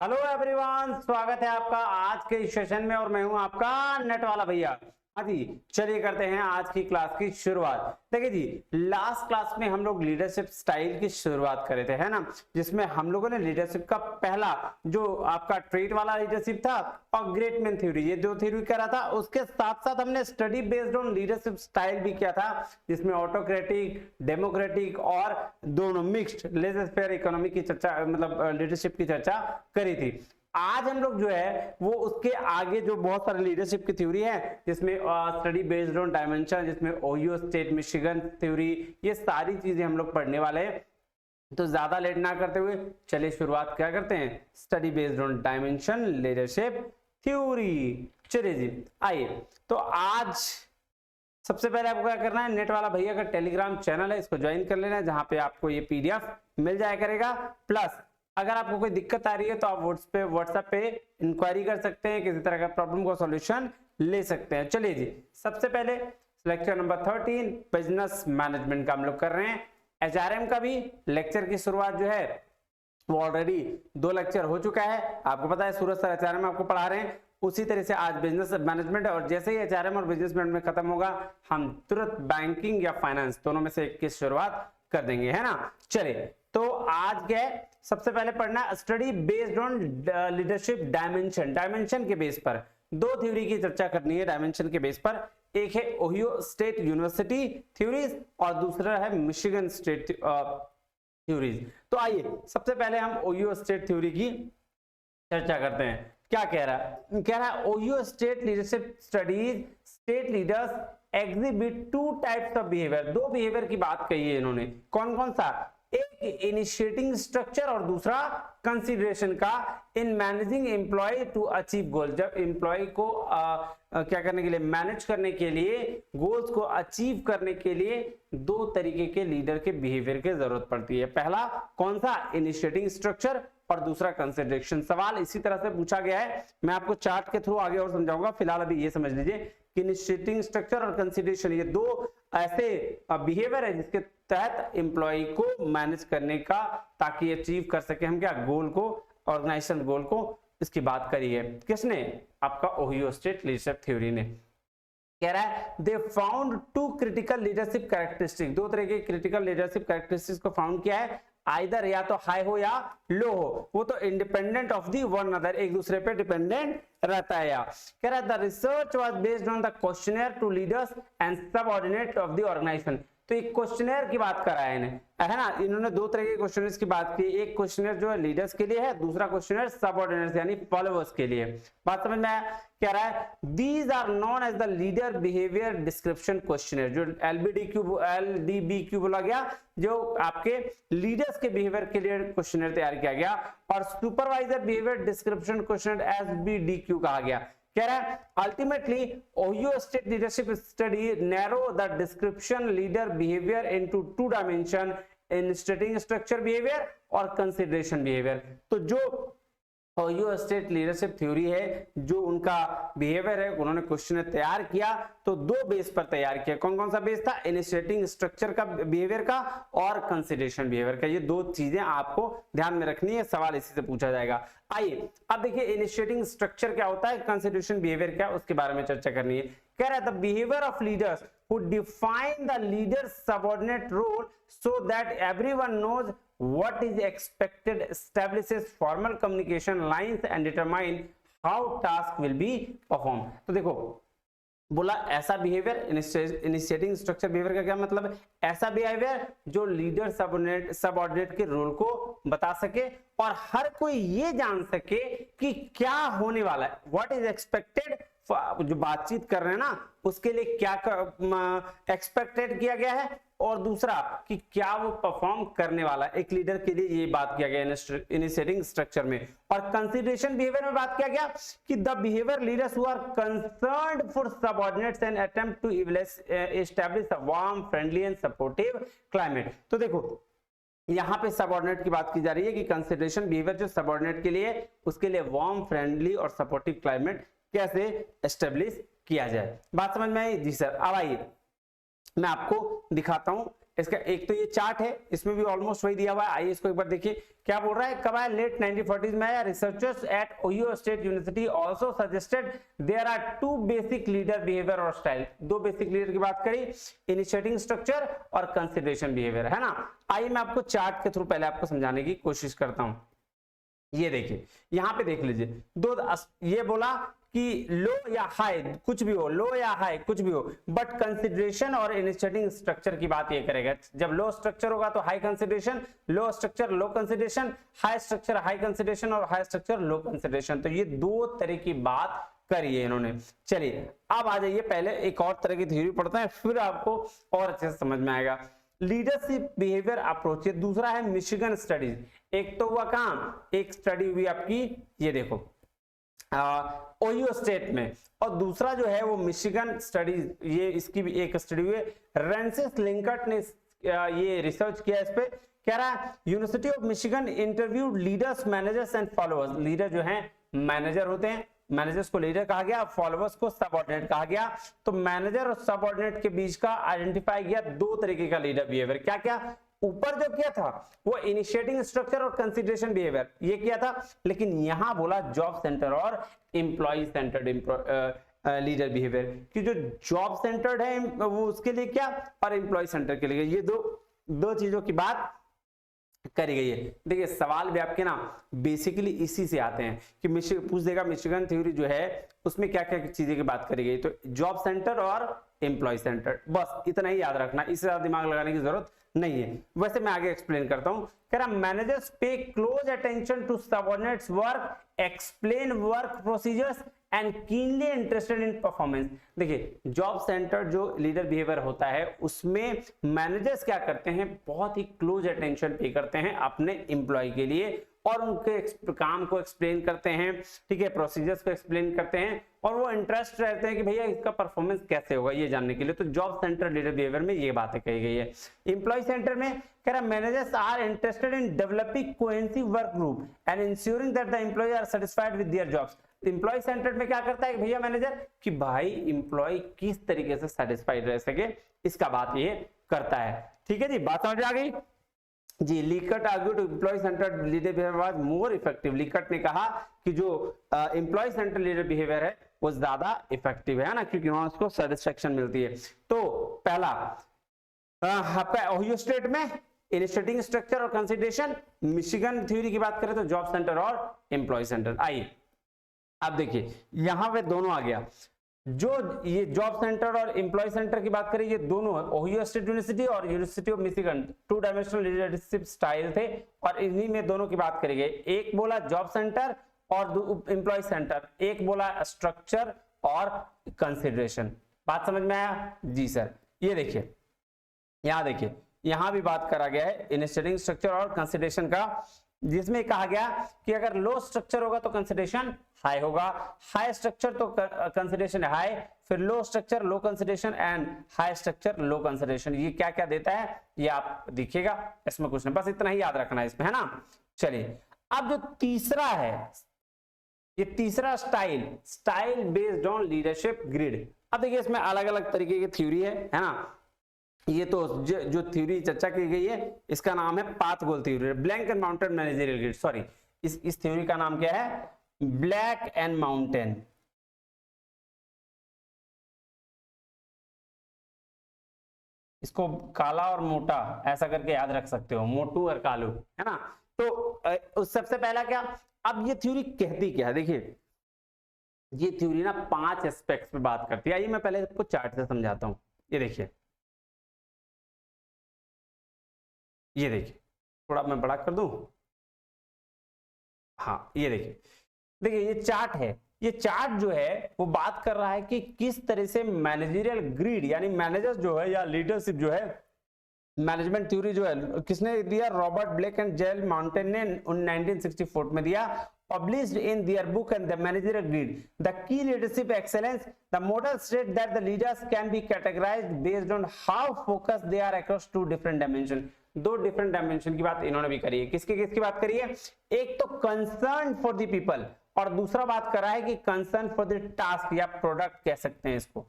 Hello everyone, स्वागत है आपका आज के इस सेशन में और मैं हूं आपका नेट वाला भैया। हाँ जी, चलिए करते हैं आज की क्लास की शुरुआत। देखिए जी, लास्ट क्लास में हम लोग लीडरशिप स्टाइल की शुरुआत करे थे, है ना, जिसमें हम लोगों ने लीडरशिप का पहला जो आपका ट्रेट वाला लीडरशिप था और ग्रेट मैन थ्योरी, ये दो थ्योरी करा था। उसके साथ साथ हमने study based on leadership style भी किया था, जिसमें ऑटोक्रेटिक, डेमोक्रेटिक और दोनों मिक्स्ड लेजर फेयर इकोनॉमी की चर्चा, मतलब लीडरशिप की चर्चा करी थी। आज हम लोग जो है वो उसके आगे जो बहुत सारे लीडरशिप की थ्योरी है, जिसमें स्टडी बेस्ड ऑन डायमेंशन, जिसमें ओहियो स्टेट मिशिगन थ्योरी, ये सारी चीजें हम लोग पढ़ने वाले हैं। तो ज्यादा लेट ना करते हुए चलिए शुरुआत क्या करते हैं, study based on dimension leadership theory. चलिए जी, आइए। तो आज सबसे पहले आपको क्या करना है, नेट वाला भैया का टेलीग्राम चैनल है, इसको ज्वाइन कर लेना है, जहां पे आपको ये पीडीएफ मिल जाया करेगा। प्लस अगर आपको कोई दिक्कत आ रही है तो आप व्हाट्सएप पे इंक्वायरी कर सकते हैं, किसी तरह का प्रॉब्लम का सॉल्यूशन ले सकते हैं। चलिए जी, सबसे पहले लेक्चर नंबर 13 बिजनेस मैनेजमेंट का हम लोग कर रहे हैं। एचआरएम का भी लेक्चर की शुरुआत जो है वो ऑलरेडी 2 लेक्चर हो चुका है। आपको पता है सूरज सर एचआरएम आपको पढ़ा रहे हैं, उसी तरह से आज बिजनेस मैनेजमेंट है। और जैसे ही एचआरएम और बिजनेस मैनेजमेंट खत्म होगा, हम तुरंत बैंकिंग या फाइनेंस दोनों में से एक की शुरुआत कर देंगे, है ना। चलिए, तो आज क्या सबसे पहले पढ़ना study based on leadership dimension. Dimension के बेस पर दो थ्योरी की चर्चा करनी है। डायमेंशन के बेस पर एक है ओहियो स्टेट यूनिवर्सिटी थ्योरीज और दूसरा है मिशिगन स्टेट थ्योरीज। तो आइए सबसे पहले हम ओहियो स्टेट थ्योरी की चर्चा करते हैं। क्या कह रहा है Ohio state leadership studies state leaders exhibit 2 types of behaviour. 2 behaviour की बात कही है इन्होंने। कौन कौन सा? एक इनिशिएटिंग स्ट्रक्चर और दूसरा कंसीडरेशन का in managing employee to achieve goal. जब एम्प्लॉय को क्या करने के लिए, मैनेज करने के लिए, गोल्स को अचीव करने के लिए 2 तरीके के लीडर के बिहेवियर की जरूरत पड़ती है। पहला कौन सा? इनिशिएटिंग स्ट्रक्चर और दूसरा कंसीडरेशन। सवाल इसी तरह से पूछा गया है, मैं आपको चार्ट के थ्रू आगे और समझाऊंगा। फिलहाल अभी ये समझ लीजिए कि इनिशिएटिंग स्ट्रक्चर और कंसीडरेशन ये 2 ऐसे बिहेवियर है जिसके तहत एम्प्लॉय को मैनेज करने का, ताकि अचीव कर सके हम क्या, गोल को, ऑर्गेनाइजेशन गोल को। इसकी बात करी है किसने? आपका ओहियो स्टेट लीडरशिप थ्योरी ने। कह रहा है they found 2 critical leadership characteristic. 2 तरह के क्रिटिकल लीडरशिप कैरेक्टरिस्टिक्स को फाउंड किया है। आइदर या तो हाई हो या लो हो, वो तो independent of the one other, एक दूसरे पे डिपेंडेंट रहता है। या कह रहा है the research was based on the questionnaire to leaders and subordinate of the organisation. तो एक क्वेश्चनर की बात करा है इन्हें, है ना। इन्होंने 2 तरह के क्वेश्चनर्स की बात की। एक क्वेश्चनर जो है लीडर्स के लिए है, दूसरा क्वेश्चनर सबऑर्डिनेट्स यानी फॉलोअर्स के लिए। बात समझ में आया? कह रहा है these are known as the leader behaviour description questionnaire. जो LDBQ बोला गया, जो आपके लीडर्स के बिहेवियर के लिए क्वेश्चनर तैयार किया गया। और supervisor behaviour description questionnaire SBDQ कहा गया। कह रहा है ultimately Ohio state leadership study narrow the description leader behaviour into 2 dimension, initiating structure behaviour और कंसीडरेशन बिहेवियर। तो जो ओहियो स्टेट लीडरशिप थ्योरी है, जो उनका बिहेवियर है, उन्होंने क्वेश्चन तैयार किया तो 2 बेस पर तैयार किया। कौन कौन सा बेस था? इनिशिएटिंग स्ट्रक्चर का बिहेवियर का और कंसीडरेशन बिहेवियर का। ये 2 चीजें आपको ध्यान में रखनी है, सवाल इसी से पूछा जाएगा। आइए अब देखिए इनिशिएटिंग स्ट्रक्चर क्या होता है, कंसीडरेशन बिहेवियर क्या, उसके बारे में चर्चा करनी है। कह रहा है the behaviour of leaders who define the leader's subordinate role so that everyone knows what is expected, establishes formal communication lines and determine how task will be performed। तो देखो बोला ऐसा बिहेवियर, इनिशिएटिंग स्ट्रक्चर बिहेवियर का क्या मतलब है? ऐसा behaviour जो लीडर सबऑर्डिनेट के रोल को बता सके और हर कोई ये जान सके कि क्या होने वाला है, व्हाट इज एक्सपेक्टेड। जो बातचीत कर रहे हैं ना, उसके लिए क्या एक्सपेक्टेड किया गया है, और दूसरा कि क्या वो परफॉर्म करने वाला है। एक लीडर के लिए ये बात किया गया इनिशिएटिंग स्ट्रक्चर में। और कंसीडरेशन बिहेवियर में बात किया गया कि the behaviour leaders who are concerned for subordinates and attempt to establish a warm, friendly and supportive climate. तो देखो यहाँ पे सबऑर्डिनेट की बात की जा रही है कि कंसीडरेशन बिहेवियर जो सबऑर्डिनेट के लिए, उसके लिए वार्म, फ्रेंडली और सपोर्टिव क्लाइमेट कैसे एस्टेब्लिश किया जाए। बात समझ में आई? जी सर। अब आइए मैं आपको दिखाता हूं इसका एक तो ये चार्ट है, इसमें भी ऑलमोस्ट वही दिया हुआ है। आइए इसको एक बार देखिए क्या बोल रहा है। कब आया? लेट 1940s में आया। Researchers at Ohio state university also suggested there are two basic leader behaviour और स्टाइल। दो बेसिक लीडर की बात करी, इनिशिएटिंग स्ट्रक्चर और कंसिडरेशन बिहेवियर, है ना। आइए मैं आपको चार्ट के थ्रू पहले आपको समझाने की कोशिश करता हूं। ये देखिए यहां पे देख लीजिए, दो ये बोला कि लो या हाई कुछ भी हो, लो या हाई कुछ भी हो, बट कंसिडरेशन और इनिशिएटिंग स्ट्रक्चर की बात ये करेगा। जब लो स्ट्रक्चर होगा तो high consideration, low structure low consideration, high structure high consideration और हाई स्ट्रक्चर लो कंसिडरेशन। तो ये दो तरह की बात करी है इन्होंने। चलिए अब आ जाइए, पहले एक और तरह की थ्योरी पढ़ते हैं, फिर आपको और अच्छे से समझ में आएगा। लीडरशिप बिहेवियर अप्रोच, दूसरा है मिशिगन स्टडीज। एक तो हुआ काम, एक स्टडी हुई आपकी ये देखो ओहियो स्टेट में, और दूसरा जो है वो मिशिगन स्टडीज, ये इसकी भी एक स्टडी हुई है। रेंसिस लिंकट ने ये रिसर्च किया इस पे। कह रहा है university of Michigan interviewed leaders, managers and followers. Leader जो हैं मैनेजर होते हैं, मैनेजर्स को लीडर कहा गया, फॉलोअर्स को सबऑर्डिनेट कहा गया। तो मैनेजर और सबऑर्डिनेट के बीच का आइडेंटिफाई किया दो तरीके का लीडर बिहेवियर। क्या क्या? ऊपर जो किया था वो इनिशिएटिंग स्ट्रक्चर और कंसिडरेशन बिहेवियर ये किया था, लेकिन यहां बोला जॉब सेंटर और एम्प्लॉय सेंटर्ड लीडर बिहेवियर कि जो जॉब सेंटर्ड है वो उसके लिए क्या और एम्प्लॉय सेंटर के लिए, ये दो चीजों की बात करी गई है। देखिए सवाल भी आपके ना बेसिकली इसी से आते हैं कि पूछ देगा मिशिगन थ्योरी जो है उसमें क्या क्या चीजें की बात करी गई। तो जॉब सेंटर और एम्प्लॉय सेंटर, बस इतना ही याद रखना, इससे ज्यादा दिमाग लगाने की जरूरत नहीं है। वैसे मैं आगे एक्सप्लेन करता हूं। कह रहा managers pay close attention to subordinates work, explain work procedures and keenly interested in performance. देखिए जॉब सेंटर जो लीडर बिहेवियर होता है उसमें मैनेजर्स क्या करते हैं, बहुत ही क्लोज अटेंशन पे करते हैं अपने एम्प्लॉय के लिए और उनके काम को एक्सप्लेन करते हैं, ठीक है, प्रोसीजर्स को एक्सप्लेन करते हैं और वो इंटरेस्ट रहते हैं कि भैया इसका परफॉर्मेंस कैसे होगा ये जानने के लिए। तो जॉब सेंटर लीडर बिहेवियर में ये बातें कही गई है। एम्प्लॉय सेंटर में कह रहा managers are interested in developing cohesive work group and ensuring that the employ are satisfied with their jobs. Employ centre में क्या करता है भैया मैनेजर कि भाई एम्प्लॉय किस तरीके से सेटिस्फाइड रह सके, इसका बात ये करता है। ठीक है जी, बात समझ आ गई जी। Likert argued employee centred leader behaviour was more effective. Likert ने कहा कि जो एम्प्लॉय सेंटर लीडर बिहेवियर है वो ज्यादा इफेक्टिव है ना, क्योंकि वहां उसको सेटिस्फेक्शन मिलती है। तो पहला ओहियो स्टेट में इनिशिएटिंग स्ट्रक्चर और कंसिडरेशन, मिशिगन थ्योरी की बात करें तो जॉब सेंटर और एम्प्लॉय सेंटर। आइए अब देखिए यहां पे दोनों आ गया। जो ये जॉब सेंटर और एम्प्लॉय सेंटर की बात करें ये दोनों ओहियो स्टेट यूनिवर्सिटी और university of Michigan two dimensional leadership style थे और इन्हीं में दोनों की बात करी गई। एक बोला जॉब सेंटर और एम्प्लॉय सेंटर, एक बोला स्ट्रक्चर और कंसिडरेशन। बात समझ में आया जी सर। ये देखिए यहां देखिए यहां भी बात करा गया है इनिशिएटिंग स्ट्रक्चर और कंसिडरेशन का, जिसमें कहा गया कि अगर लो स्ट्रक्चर होगा तो कंसिडरेशन हाई होगा, हाई स्ट्रक्चर तो कंसिडरेशन हाई, फिर low structure low consideration and high structure low consideration. ये क्या क्या देता है ये आप देखिएगा, इसमें कुछ नहीं, बस इतना ही याद रखना है इसमें, है ना। चलिए अब जो तीसरा है, ये तीसरा style based on leadership grid. अब देखिए इसमें अलग अलग तरीके की थ्योरी है ना। ये तो जो थ्योरी चर्चा की गई है इसका नाम है path goal theory, blank and mountain managerial grid. Sorry इस थ्योरी का नाम क्या है, ब्लैक एंड माउंटेन। इसको काला और मोटा ऐसा करके याद रख सकते हो, मोटू और कालू, है ना। तो सबसे पहला क्या, अब ये थ्योरी कहती क्या है, देखिए ये थ्योरी ना 5 एस्पेक्ट्स पे बात करती है। आइए मैं पहले आपको चार्ट से समझाता हूं। ये देखिए थोड़ा मैं बड़ा कर दूं, हाँ ये देखिए ये चार्ट है। ये चार्ट जो है वो बात कर रहा है कि किस तरह से मैनेजरियल ग्रिड यानी मैनेजर्स जो है या लीडरशिप जो है, मैनेजमेंट थ्योरी जो है किसने दिया, Robert Blake and Jane Mouton ने 1964 में दिया, published in their book and the managerial grid. The key leadership excellence, the model state that the leaders can be categorized based on how focused they are across 2 different dimensions. 2 different dimension की बात इन्होंने भी करी है। किसकी बात करी है, एक तो concern for the people और दूसरा बात कर रहा है कि concern for the task या product कह सकते हैं इसको।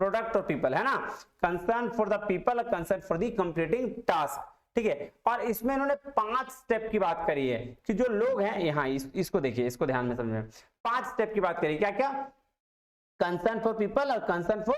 प्रोडक्ट और पीपल, है ना, concern for the people, concern for the completing task, ठीक है। और इसमें इन्होंने 5 स्टेप की बात करी है कि जो लोग हैं यहाँ इसको देखिए, इसको ध्यान में समझिए, 5 स्टेप की बात करी, क्या क्या, कंसर्न फॉर पीपल और कंसर्न फॉर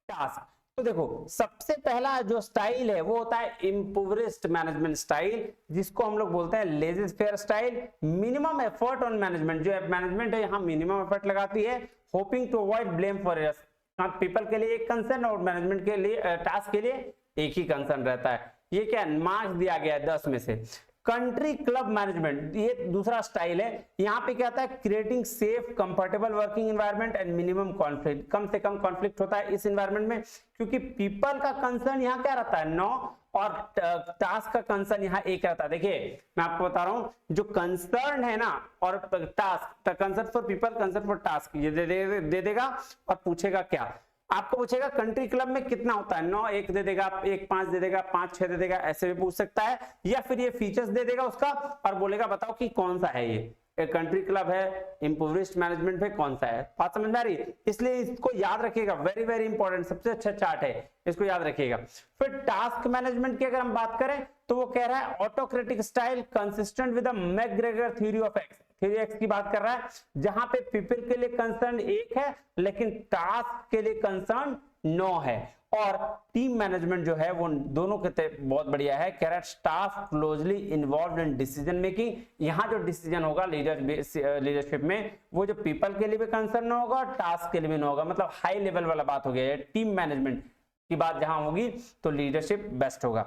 टास्क। तो देखो सबसे पहला जो स्टाइल है वो होता है इम्पोवरिश्ड मैनेजमेंट स्टाइल, जिसको हम लोग बोलते हैं laissez faire style. Minimum effort on management, जो मैनेजमेंट है यहाँ मिनिमम एफर्ट लगाती है, hoping to avoid blame for errors. People के लिए एक कंसर्न और मैनेजमेंट के लिए टास्क के लिए एक ही कंसर्न रहता है। ये क्या मार्क्स दिया गया है 10 में से। कंट्री क्लब मैनेजमेंट, ये दूसरा स्टाइल है। यहाँ पे क्या होता है, creating safe comfortable working environment and minimum conflict, कम से कम कॉन्फ्लिक्ट होता है इस एनवायरनमेंट में, क्योंकि पीपल का कंसर्न यहाँ क्या रहता है 9 और टास्क का कंसर्न यहाँ 1 रहता है। देखिए मैं आपको बता रहा हूँ, जो कंसर्न है ना और task, concern for people, concern for task, ये दे देगा और पूछेगा क्या, आपको पूछेगा कंट्री क्लब में कितना होता है, 9 1 दे देगा, 1 5 दे देगा, 5 6 दे देगा, ऐसे भी पूछ सकता है। या फिर ये फीचर्स दे देगा उसका और बोलेगा बताओ कि कौन सा है ये, कंट्री क्लब है, इम्पोवरिश्ड मैनेजमेंट में कौन सा है। बात समझ में आ रही है? इसलिए इसको याद रखिएगा, वेरी वेरी इंपॉर्टेंट, सबसे अच्छा चार्ट है, इसको याद रखिएगा। फिर टास्क मैनेजमेंट की अगर हम बात करें तो वो कह रहा है autocratic style consistent with the McGregor theory of x, theory x की बात कर रहा है, जहां पे पीपल के लिए कंसर्न 1 है लेकिन टास्क के लिए कंसर्न 9 है। और टीम मैनेजमेंट जो है वो दोनों के बहुत बढ़िया है, कह रहा है staff closely involve in decision making. यहाँ जो डिसीजन होगा लीडरशिप में वो जो पीपल के लिए भी कंसर्न होगा, टास्क के लिए भी न होगा, मतलब हाई लेवल वाला बात हो गया है। टीम मैनेजमेंट की बात जहां होगी तो लीडरशिप बेस्ट होगा।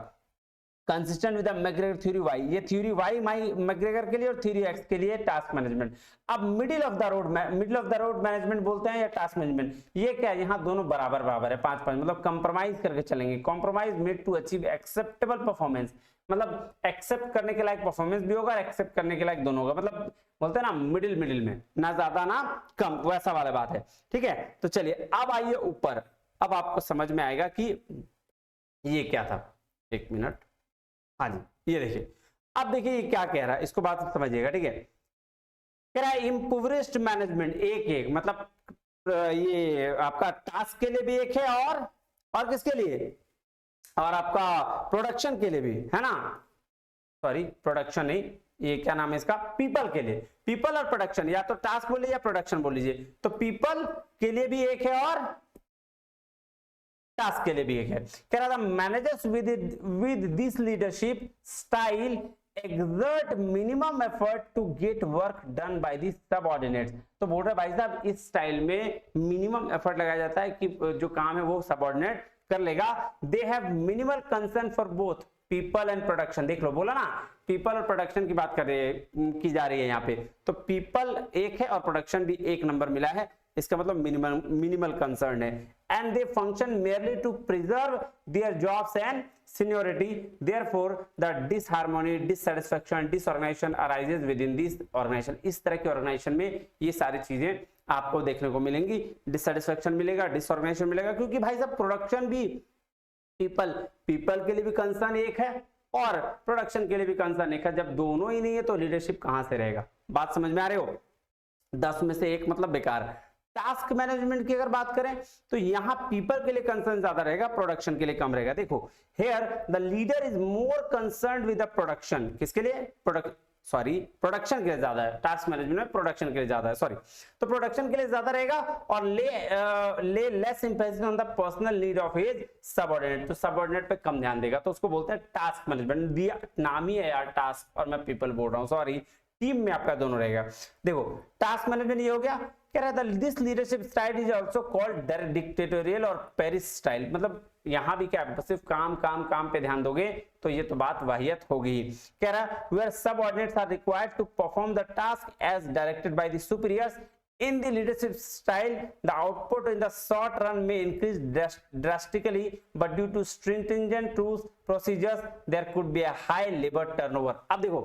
Consistent with McGregor theory Y, ये थ्योरी वाई मैकग्रेगर के लिए और थ्योरी एक्स के लिए टास्क मैनेजमेंट। अब middle of the road management बोलते हैं या टास्क मैनेजमेंट, ये क्या है, यहाँ दोनों बराबर बराबर है, 5-5, मतलब कंप्रोमाइज करके चलेंगे। Compromise made to achieve acceptable performance, मतलब एक्सेप्ट करने के लायक परफॉर्मेंस भी होगा और एक्सेप्ट करने के लायक दोनों होगा, मतलब बोलते हैं ना मिडिल में, ना ज्यादा ना कम, वैसा वाला बात है, ठीक है। तो चलिए अब आइए ऊपर, अब आपको समझ में आएगा कि ये क्या था। 1 मिनट, हाँ जी ये देखिए, अब देखिए ये क्या कह रहा है, इसको बात समझिएगा, ठीक है। कह रहा है इम्पोवरिश्ड मैनेजमेंट 1 मतलब ये आपका टास्क के लिए भी 1 है और किसके लिए, और आपका प्रोडक्शन के लिए भी, है ना, सॉरी प्रोडक्शन नहीं, ये क्या नाम है इसका, पीपल के लिए, पीपल और प्रोडक्शन, या तो टास्क बोलिए या प्रोडक्शन बोल लीजिए। तो पीपल के लिए भी 1 है और टास्क के लिए भी 1 है। कह रहा था managers with this leadership style exert minimum effort to get work done by the subordinates। तो बोल रहे भाई साहब इस स्टाइल में मिनिमम एफर्ट लगाया जाता है कि जो काम है वो सबऑर्डिनेट कर लेगा। They have minimal concern for both people and production, देख लो बोला ना पीपल और प्रोडक्शन की बात की जा रही है यहाँ पे, तो पीपल 1 है और प्रोडक्शन भी 1 नंबर मिला है, इसका मतलब मिनिमल कंसर्न है। And they function merely to preserve their jobs and seniority, therefore the disharmony, dissatisfaction, disorganization arises within this organization. इस तरह के ऑर्गेनाइजेशन में ये सारी चीजें आपको देखने को मिलेंगी, डिससैटिस्फैक्शन मिलेगा, डिसऑर्गेनाइजेशन मिलेगा, क्योंकि भाई साहब प्रोडक्शन भी पीपल के लिए भी कंसर्न 1 है और प्रोडक्शन के लिए भी कंसर्न 1 है। जब दोनों ही नहीं है तो लीडरशिप कहां से रहेगा, बात समझ में आ रहे हो। 10 में से 1 मतलब बेकार। टास्क मैनेजमेंट की अगर बात करें तो यहां पीपल के लिए कंसर्न ज्यादा रहेगा, प्रोडक्शन के लिए कम रहेगा। देखो here the leader is more concerned with the production, किसके लिए, प्रोडक्शन के लिए ज्यादा है, टास्क मैनेजमेंट में प्रोडक्शन के लिए ज्यादा है, सॉरी, तो प्रोडक्शन के लिए ज्यादा रहेगा और ले less emphasis on the personal need of his subordinate, तो सबऑर्डिनेट पे कम ध्यान देगा, तो उसको बोलते हैं टास्क मैनेजमेंट। दिया नाम ही है यार टास्क और मैं पीपल बोल रहा हूं, सॉरी, टीम में आपका दोनों रहेगा। देखो टास्क मैनेजमेंट ये हो गया, कह रहा था this leadership style is also called dictatorial और पेरिस स्टाइल, मतलब यहां भी क्या सिर्फ काम पे ध्यान दोगे तो ये तो बात वाहियत होगी। कह रहा where subordinates are required to perform the task as directed by the superiors in the leadership style, the output in the short run may increase drastically, but due to stringent rules procedures there could be a high labor turnover। अब देखो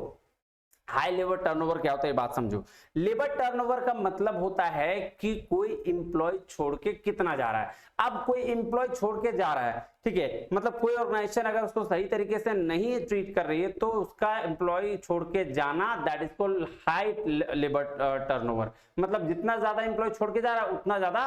high labour turnover क्या होता है, बात समझो। Labour turnover का मतलब होता है कि कोई इंप्लॉय छोड़ के कितना जा रहा है। अब कोई इंप्लॉय छोड़ के जा रहा है, ठीक है, मतलब कोई ऑर्गेनाइजेशन अगर उसको सही तरीके से नहीं ट्रीट कर रही है तो उसका इंप्लॉय छोड़ के जाना, that is called high labour turnover. मतलब जितना ज्यादा इंप्लॉय छोड़ के जा रहा है उतना ज्यादा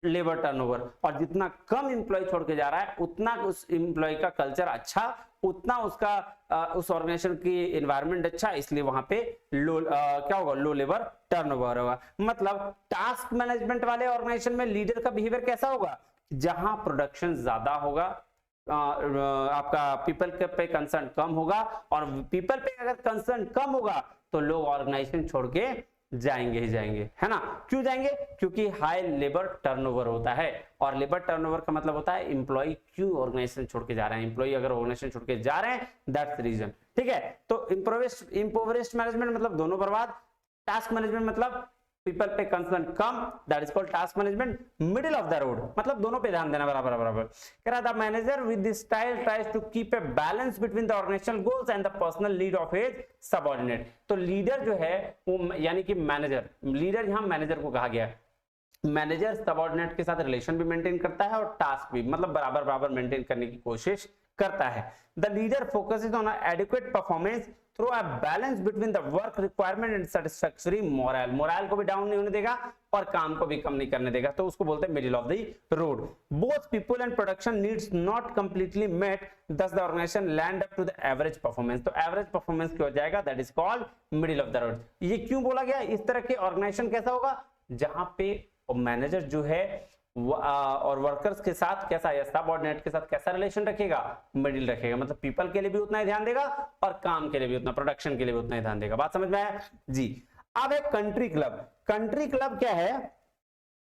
लेबर टर्नओवर, और जितना कम एम्प्लॉय छोड़ के जा रहा है उतना उस एम्प्लॉय का कल्चर अच्छा, उतना उसका उस ऑर्गेनाइजेशन की एनवायरनमेंट अच्छा, इसलिए वहां पे क्या होगा, लो लेबर टर्नओवर होगा। मतलब टास्क मैनेजमेंट वाले ऑर्गेनाइजेशन में लीडर का बिहेवियर कैसा होगा, जहां प्रोडक्शन ज्यादा होगा, आपका पीपल पे कंसर्न कम होगा, और पीपल पे अगर कंसर्न कम होगा तो लोग ऑर्गेनाइजेशन छोड़ के जाएंगे ही जाएंगे, है ना। क्यों जाएंगे, क्योंकि हाई लेबर टर्नओवर होता है, और लेबर टर्नओवर का मतलब होता है एम्प्लॉय क्यों ऑर्गेनाइजेशन छोड़ के जा रहे हैं, एम्प्लॉय अगर ऑर्गेनाइजेशन छोड़ के जा रहे हैं दैट्स रीजन, ठीक है। तो इम्पोवरिश्ड मैनेजमेंट मतलब दोनों बर्बाद, टास्क मैनेजमेंट मतलब पीपल पे concern come, that is called task management. Middle of the road मतलब दोनों पे ध्यान देना बराबर बराबर। कह रहा था manager with this style tries to keep a balance between the organizational goals and the personal need of his subordinate. तो लीडर जो है वो यानी कि मैनेजर, लीडर यहां मैनेजर को कहा गया है, मैनेजर सबऑर्डिनेट के साथ रिलेशन भी मेंटेन करता है और टास्क भी मतलब बराबर बराबर मेंटेन करने की कोशिश करता है। The leader focuses on adequate performance through a balance between the work requirement and satisfactory moral, moral को भी डाउन नहीं होने देगा और काम को भी कम नहीं करने देगा, तो उसको बोलते हैं middle of the road. Both people and production needs not completely met, thus the organization land up to the average performance, तो एवरेज परफॉर्मेंस क्या हो जाएगा, that is called middle of the road. ये क्यों बोला गया, इस तरह के ऑर्गेनाइजेशन कैसा होगा जहां पे मैनेजर जो है और वर्कर्स के साथ कैसा या सबऑर्डिनेट के साथ कैसा रिलेशन रखेगा, मिडिल रखेगा, मतलब पीपल के लिए भी उतना ही ध्यान देगा और काम के लिए भी उतना, प्रोडक्शन के लिए भी उतना ही ध्यान देगा। बात समझ में आया जी। अब एक कंट्री क्लब, कंट्री क्लब क्या है,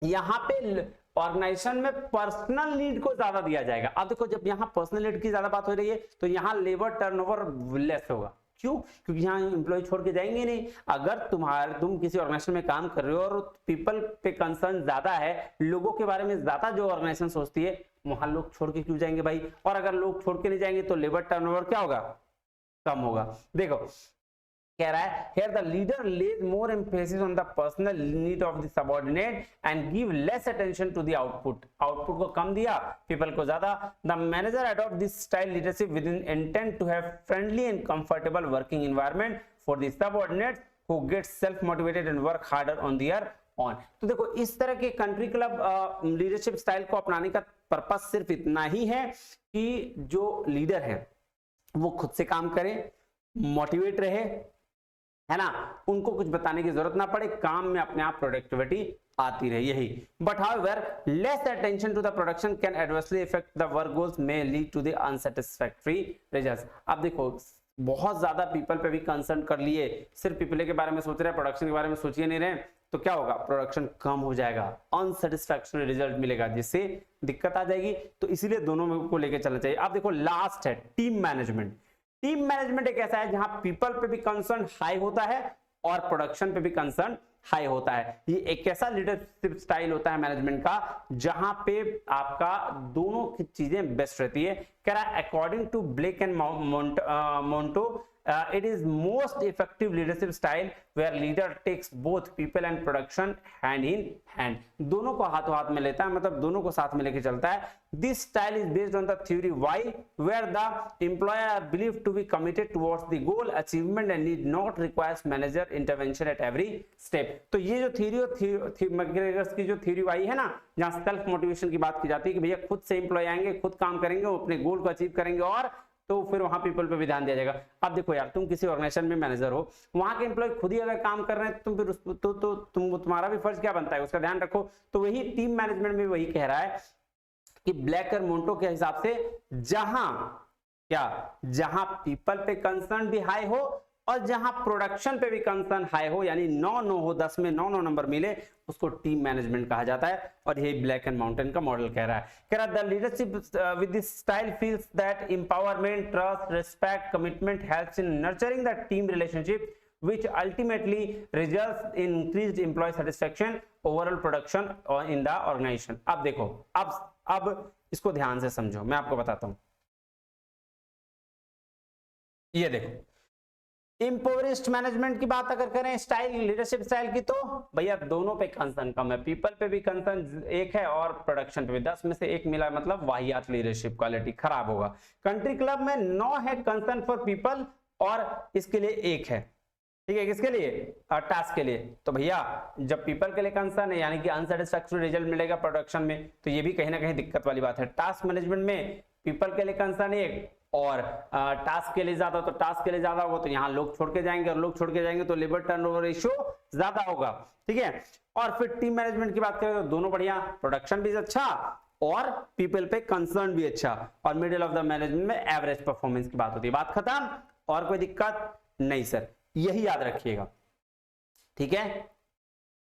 यहां पे ऑर्गेनाइजेशन में पर्सनल नीड को ज्यादा दिया जाएगा। अब देखो जब यहां पर्सनल नीड की ज्यादा बात हो रही है तो यहां लेबर टर्नओवर लेस होगा, क्यों, क्योंकि यहाँ एम्प्लॉय छोड़ के जाएंगे नहीं। अगर तुम किसी ऑर्गेनाइजेशन में काम कर रहे हो और पीपल पे कंसर्न ज्यादा है, लोगों के बारे में ज्यादा जो ऑर्गेनाइजेशन सोचती है, वहां लोग छोड़ के क्यों जाएंगे भाई, और अगर लोग छोड़ के नहीं जाएंगे तो लेबर टर्नओवर क्या होगा, कम होगा। देखो कह रहा है here the leader lays more emphasis on the personal need of the subordinate and give less attention to the output, output को कम दिया, people को ज्यादा। the manager adopt this style leadership within intent to have friendly and comfortable working environment for the subordinates who get self motivated and work harder on their own। तो देखो इस तरह के country club leadership style को अपनाने का purpose सिर्फ इतना ही है कि जो लीडर है वो खुद से काम करे, मोटिवेट रहे, है ना, उनको कुछ बताने की जरूरत ना पड़े, काम में अपने आप प्रोडक्टिविटी आती रहे, यही। But however less attention to the production can adversely affect the work goals may lead to the unsatisfactory results. अब देखो बहुत ज्यादा पीपल पे भी कंसर्न कर लिए, सिर्फ पीपल के बारे में सोच रहे हैं, प्रोडक्शन के बारे में सोचिए नहीं रहे, तो क्या होगा, प्रोडक्शन कम हो जाएगा, अनसैटिस्फैक्टरी रिजल्ट मिलेगा, जिससे दिक्कत आ जाएगी। तो इसीलिए दोनों को लेकर चलना चाहिए। अब देखो लास्ट है टीम मैनेजमेंट। टीम मैनेजमेंट एक ऐसा है जहां पीपल पे भी कंसर्न हाई होता है और प्रोडक्शन पे भी कंसर्न हाई होता है। ये एक ऐसा लीडरशिप स्टाइल होता है मैनेजमेंट का जहां पे आपका दोनों की चीजें बेस्ट रहती है। कह रहा है according to Blake and Mouton it is most effective leadership style where leader takes both people and production hand in hand, दोनों को हाथों हाथ में लेता है, मतलब दोनों को साथ में लेके चलता है। This style is based on the theory why where the employer are believed to be committed towards the goal achievement and need not requires manager intervention at every step। तो ये जो थ्योरी मैकग्रेगर्स की जो थ्योरी वाई है ना, जहां self motivation की बात की जाती है कि भैया खुद से एम्प्लॉय आएंगे, खुद काम करेंगे, वो अपने गोल को अचीव करेंगे और तो फिर वहां पीपल पे भी ध्यान दिया जाएगा। अब देखो यार, तुम किसी ऑर्गेनाइजेशन में मैनेजर हो, वहां के एम्प्लॉय खुद ही अगर काम कर रहे हैं तुम फिर तुम्हारा भी फर्ज क्या बनता है, उसका ध्यान रखो। तो वही टीम मैनेजमेंट में वही कह रहा है कि ब्लैक और मोंटो के हिसाब से जहां पीपल पे कंसर्न भी हाई हो और जहां प्रोडक्शन पे भी कंसर्न हाई हो, यानी 9 हो, 10 में 9 नंबर मिले, उसको टीम मैनेजमेंट कहा जाता है। और ये ब्लैक एंड माउंटेन का मॉडल कह रहा है the leadership with this style feels that empowerment, trust, respect, commitment helps in nurturing the team relationship which ultimately results in increased employee satisfaction, overall production in the organization। अब देखो, अब इसको ध्यान से समझो, मैं आपको बताता हूं। ये देखो इम्पोवरिश्ड मैनेजमेंट की बात अगर करें स्टाइल, लीडरशिप स्टाइल की, तो भैया दोनों पे कंसर्न कम है, पीपल पे भी कंसर्न एक है और प्रोडक्शन पे भी। 10 में से 1 मिला मतलब वाहियात लीडरशिप क्वालिटी, खराब होगा। कंट्री क्लब में 9 है कंसर्न फॉर पीपल और इसके लिए 1 है, ठीक है, किसके लिए, टास्क के लिए। तो भैया जब पीपल के लिए कंसर्न है यानी कि अनसेटिस्फैक्टरी रिजल्ट मिलेगा प्रोडक्शन में, तो ये भी कहीं ना कहीं दिक्कत वाली बात है। टास्क मैनेजमेंट में पीपल के लिए कंसर्न एक और टास्क के लिए ज्यादा, तो टास्क के लिए ज्यादा होगा तो यहाँ लोग छोड़ के जाएंगे, और लोग छोड़ के जाएंगे तो लेबर टर्नओवर रेशियो ज्यादा होगा। ठीक है, और फिर टीम मैनेजमेंट की बात करें तो दोनों बढ़िया, प्रोडक्शन भी अच्छा और पीपल पे कंसर्न भी अच्छा, और मिडिल ऑफ द मैनेजमेंट में एवरेज परफॉर्मेंस की बात होती है। बात खत्म, और कोई दिक्कत नहीं सर, यही याद रखिएगा। ठीक है,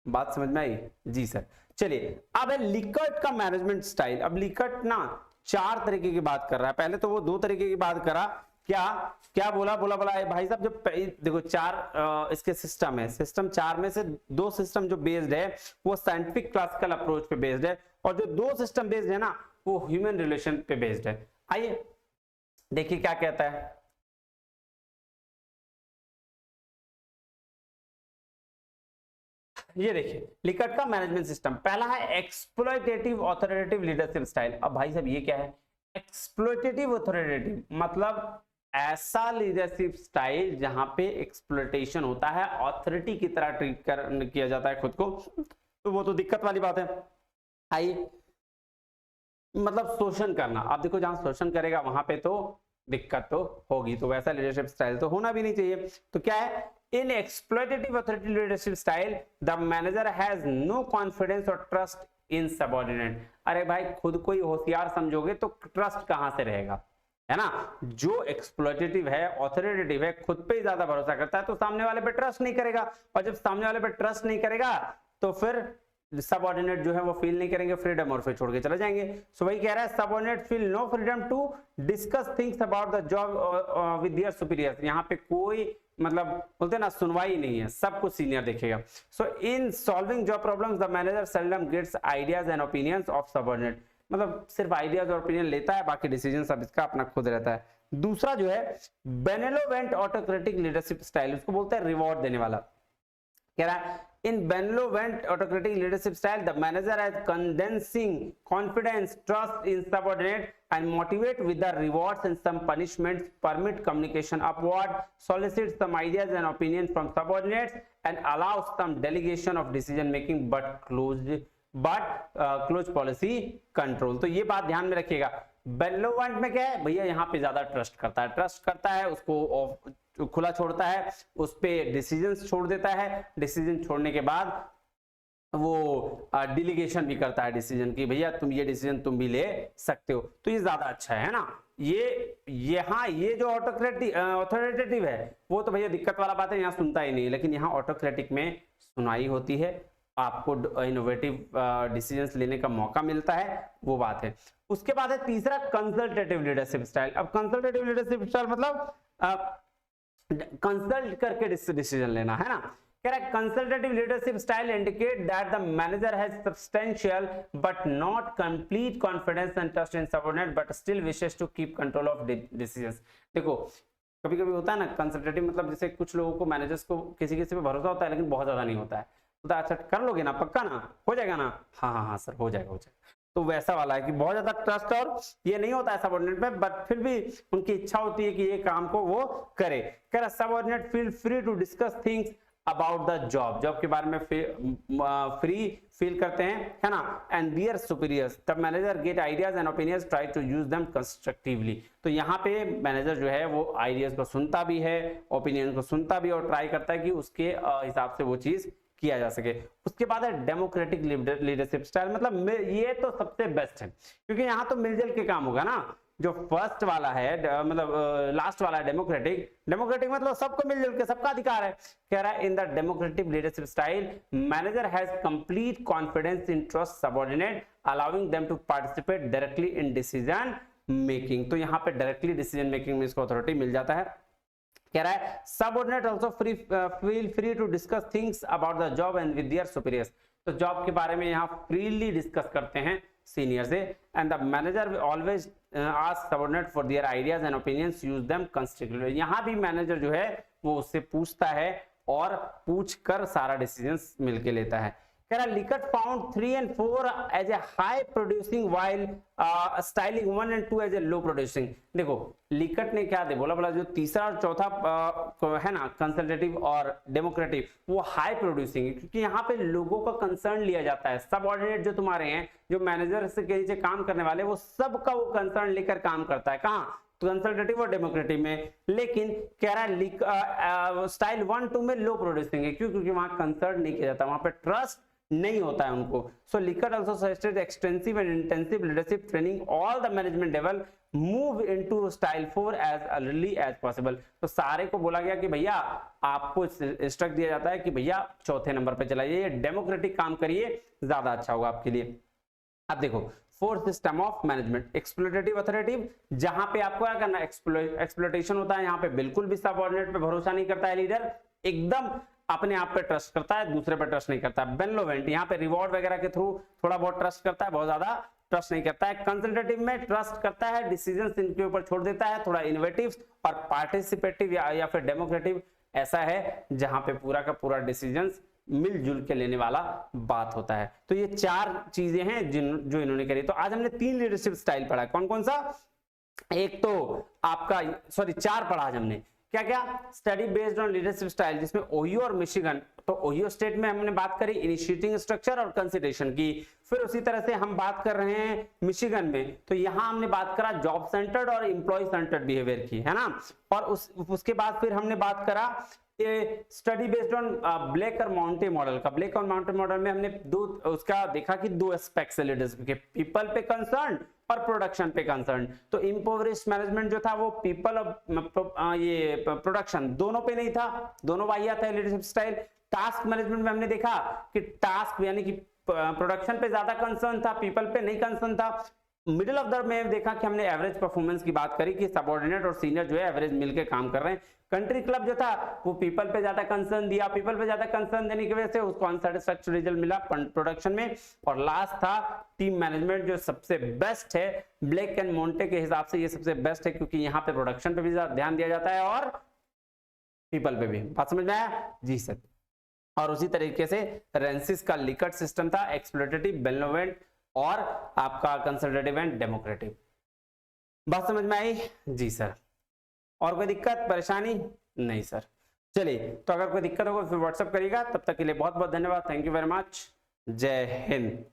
बात समझ में आई जी सर। चलिए अब है लिकर्ट का मैनेजमेंट स्टाइल। अब लिकर्ट ना 4 तरीके की बात कर रहा है, पहले तो वो 2 तरीके की बात करा। क्या क्या बोला भाई साहब, जब देखो 4 इसके सिस्टम है, सिस्टम 4 में से 2 सिस्टम जो बेस्ड है वो साइंटिफिक क्लासिकल अप्रोच पे बेस्ड है, और जो 2 सिस्टम बेस्ड है ना वो ह्यूमन रिलेशन पे बेस्ड है। आइए देखिए क्या कहता है। ये देखिए लिकर्ट का मैनेजमेंट सिस्टम, पहला है एक्सप्लॉयटेटिव ऑथोरिटेटिव लीडरशिप स्टाइल। अब भाई साहब ये क्या है, एक्सप्लॉयटेटिव ऑथोरिटेटिव मतलब ऐसा लीडरशिप स्टाइल जहां पे एक्सप्लॉयटेशन होता है, ऑथोरिटी की तरह ट्रीट किया जाता है खुद को, तो वो तो दिक्कत वाली बात है। आइए मतलब शोषण करना, आप देखो जहां शोषण करेगा वहां पे तो दिक्कत तो होगी, तो वैसा लीडरशिप स्टाइल तो होना भी नहीं चाहिए। तो क्या है, in exploitative authority leadership style the manager has no confidence और ट्रस्ट इन सबऑर्डिनेट। अरे भाई खुद को ही होशियार समझोगे तो ट्रस्ट कहां से रहेगा, है ना। जो एक्सप्लॉयटेटिव है, ऑथोरिटेटिव है, खुद पे ही ज्यादा भरोसा करता है तो सामने वाले पे ट्रस्ट नहीं करेगा, और जब सामने वाले पे ट्रस्ट नहीं करेगा तो फिर सबऑर्डिनेट जो है वो फील नहीं करेंगे फ्रीडम, और फिर छोड़ के चले जाएंगे। सो वही कह रहा है subordinate feel no freedom to discuss things about the job with their superiors. यहाँ पे कोई मतलब बोलते हैं ना सुनवाई नहीं है, सब कुछ सीनियर देखेगा। So in solving job problems the manager seldom gets ideas and opinions of subordinate, मतलब सिर्फ आइडियाज और ओपिनियन लेता है, बाकी डिसीजन सब इसका अपना खुद रहता है। दूसरा जो है बेनेलोवेंट ऑटोक्रेटिक लीडरशिप स्टाइल, उसको बोलते हैं रिवॉर्ड देने वाला। कह रहा है in benevolent autocratic leadership style the manager is condensing confidence trust in subordinate and motivate with the rewards and some punishments, permit communication upward, solicit some ideas and opinions from subordinates and allows some delegation of decision making but close policy control। तो ये बात ध्यान में रखिएगा। बेनेलोवेंट में क्या है भैया, यहाँ पे ज्यादा ट्रस्ट करता है, उसको खुला छोड़ता है, उस पे डिसीजंस छोड़ देता है, डिसीजन छोड़ने के बाद वो डिलीगेशन भी करता है डिसीजन की, भैया तुम ये डिसीजन तुम भी ले सकते हो, तो ये ज्यादा अच्छा है ना। ये जो ऑथोरिटेटिव है वो तो भैया दिक्कत वाला बात है, यहाँ सुनता ही नहीं, लेकिन यहाँ ऑटोक्रेटिक में सुनाई होती है, आपको इनोवेटिव डिसीजंस लेने का मौका मिलता है, वो बात है। उसके बाद है तीसरा कंसल्टेटिव लीडरशिप स्टाइल। अब कंसल्टेटिव लीडरशिप स्टाइल मतलब कंसल्ट करके डिसीजन लेना, है ना। कह रहा है consultative leadership style indicate that the manager has substantial but not complete confidence and trust in subordinate but still wishes to keep control of decisions. देखो कभी कभी होता है ना कंसल्टेटिव, मतलब जैसे कुछ लोगों को मैनेजर्स को किसी किसी पे भरोसा होता है लेकिन बहुत ज्यादा नहीं होता है, तो अच्छा कर लोगे ना, पक्का ना, हो जाएगा ना, हाँ सर हो जाएगा। तो वैसा वाला है कि बहुत ज्यादा ट्रस्ट और ये नहीं होता है सबऑर्डिनेट में, बट फिर भी उनकी इच्छा होती है कि ये काम को वो करे। कह रहा subordinate feel free to discuss things about the job के बारे में फ्री फील करते हैं, है ना, and their superiors the manager get ideas and opinions try to use them constructively. तो यहाँ पे मैनेजर जो है वो आइडियाज को सुनता भी है, ओपिनियन को सुनता भी और ट्राई करता है कि उसके हिसाब से वो चीज किया जा सके। उसके बाद है डेमोक्रेटिक लीडरशिप स्टाइल, मतलब ये तो सबसे बेस्ट है क्योंकि यहाँ तो मिलजुल के काम होगा ना। जो फर्स्ट वाला है मतलब लास्ट वाला है डेमोक्रेटिक मतलब सबको मिलजुल के सबका अधिकार है। कह रहा है in the democratic leadership style manager has complete confidence in trust subordinate allowing them to participate directly in decision making. तो यहाँ पे डायरेक्टली डिसीजन मेकिंग में इसको अथॉरिटी मिल जाता है। कह रहा है subordinate also feel free to discuss things about the job and with their superiors. तो जॉब के बारे में यहाँ फ्रीली डिस्कस करते हैं सीनियर से। And the manager always ask subordinate for their ideas and opinions, use them constructively. यहाँ भी मैनेजर जो है वो उससे पूछता है और पूछ कर सारा डिसीजन मिलके लेता है। कह रहा Likert found 3 and 4 as a high producing while styling 1 and 2 as a low producing. देखो लिकट ने क्या दे बोला जो तीसरा और चौथा है ना कंसल्टेटिव और डेमोक्रेटिव, वो हाई प्रोड्यूसिंग है, क्योंकि यहाँ पे लोगों का कंसर्न लिया जाता है। सबऑर्डिनेट जो तुम्हारे हैं, जो मैनेजर के नीचे काम करने वाले, वो सबका वो कंसर्न लेकर काम करता है। कहाँ? कंसल्टेटिव और डेमोक्रेटिव में। लेकिन कह रहा है स्टाइल 1 2 में लो प्रोड्यूसिंग है, क्यों? क्योंकि वहां कंसर्न नहीं किया जाता, वहां पे ट्रस्ट नहीं होता है उनको। So Likert also suggested extensive and intensive leadership training all the management level, move into style 4 as early as possible. तो सारे को बोला गया कि भैया आपको इंस्ट्रक्ट दिया जाता है कि भैया चौथे नंबर पे चलाइए, डेमोक्रेटिक काम करिए, ज्यादा अच्छा होगा आपके लिए। अब देखो fourth system of management, exploitative authority, जहां पे आपको क्या करना, एक्सप्लोटेशन होता है। यहाँ पे बिल्कुल भी सबऑर्डिनेट पे भरोसा नहीं करता है लीडर, एकदम अपने आप पे ट्रस्ट करता है, दूसरे पे ट्रस्ट नहीं करता। बेनलोवेंट, यहाँ पे रिवॉर्ड वगैरह के थ्रू थोड़ा बहुत ट्रस्ट करता है, बहुत ज्यादा ट्रस्ट नहीं करता है। कंसल्टेटिव में ट्रस्ट करता है, डिसीजंस इनके ऊपर छोड़ देता है, थोड़ा इनोवेटिव और पार्टिसिपेटिव या फिर डेमोक्रेटिव ऐसा है जहां पे पूरा का पूरा डिसीजंस मिलजुल के लेने वाला बात होता है। तो ये चार चीजें हैं जो इन्होंने करी। तो आज हमने 3 लीडरशिप स्टाइल पढ़ा। कौन कौन सा? एक तो आपका चार पढ़ा आज हमने। क्या क्या? Study based on leadership style, जिसमें ओहियो और मिशिगन, तो ओहियो स्टेट में हमने बात करी इनिशिएटिंग स्ट्रक्चर और कंसिडरेशन की। फिर उसी तरह से हम बात कर रहे हैं मिशिगन में, तो यहां हमने बात करा जॉब सेंटर्ड और एम्प्लॉय सेंटर्ड बिहेवियर की, है ना। और उसके बाद फिर हमने बात करा स्टडी बेस्ड ऑन ब्लेक और माउंटे मॉडल का। ब्लेक और माउंटे मॉडल में हमने उसका देखा कि 2 एस्पेक्ट्स है लीडरशिप के, पीपल पे कंसर्न और प्रोडक्शन पे कंसर्न। तो इम्पोवरिश्ड मैनेजमेंट जो था वो पीपल और ये प्रोडक्शन दोनों पे नहीं था, दोनों वाहियात है लीडरशिप स्टाइल। टास्क मैनेजमेंट में हमने देखा कि टास्क यानी कि प्रोडक्शन पे ज्यादा कंसर्न था, पीपल पे नहीं कंसर्न था। मिडिल ऑफ द में देखा कि हमने एवरेज परफॉर्मेंस की बात करी कि सबऑर्डिनेट और सीनियर जो है एवरेज मिलकर काम कर रहे हैं। कंट्री क्लब जो था वो पीपल पे ज्यादा कंसर्न दिया, पीपल पे ज्यादा कंसर्न देने की वजह से उसको अनसैटिस्फैक्टरी रिजल्ट मिला प्रोडक्शन में। और लास्ट था टीम मैनेजमेंट, जो सबसे बेस्ट है ब्लेक एंड मोंटे के हिसाब से, ये सबसे बेस्ट है क्योंकि यहाँ पे प्रोडक्शन पे भी ध्यान दिया जाता है और पीपल पे भी। बात समझ में आया? जी सर। और उसी तरीके से रेंसिस का लिकट सिस्टम था, एक्सप्लोटेटिव, बेनलोवेंट और आपका कंसल्टेटिव एंड डेमोक्रेटिव। बात समझ में आई? जी सर। और कोई दिक्कत परेशानी? नहीं सर। चलिए, तो अगर कोई दिक्कत होगा फिर व्हाट्सएप करिएगा। तब तक के लिए बहुत बहुत धन्यवाद। Thank you very much. जय हिंद।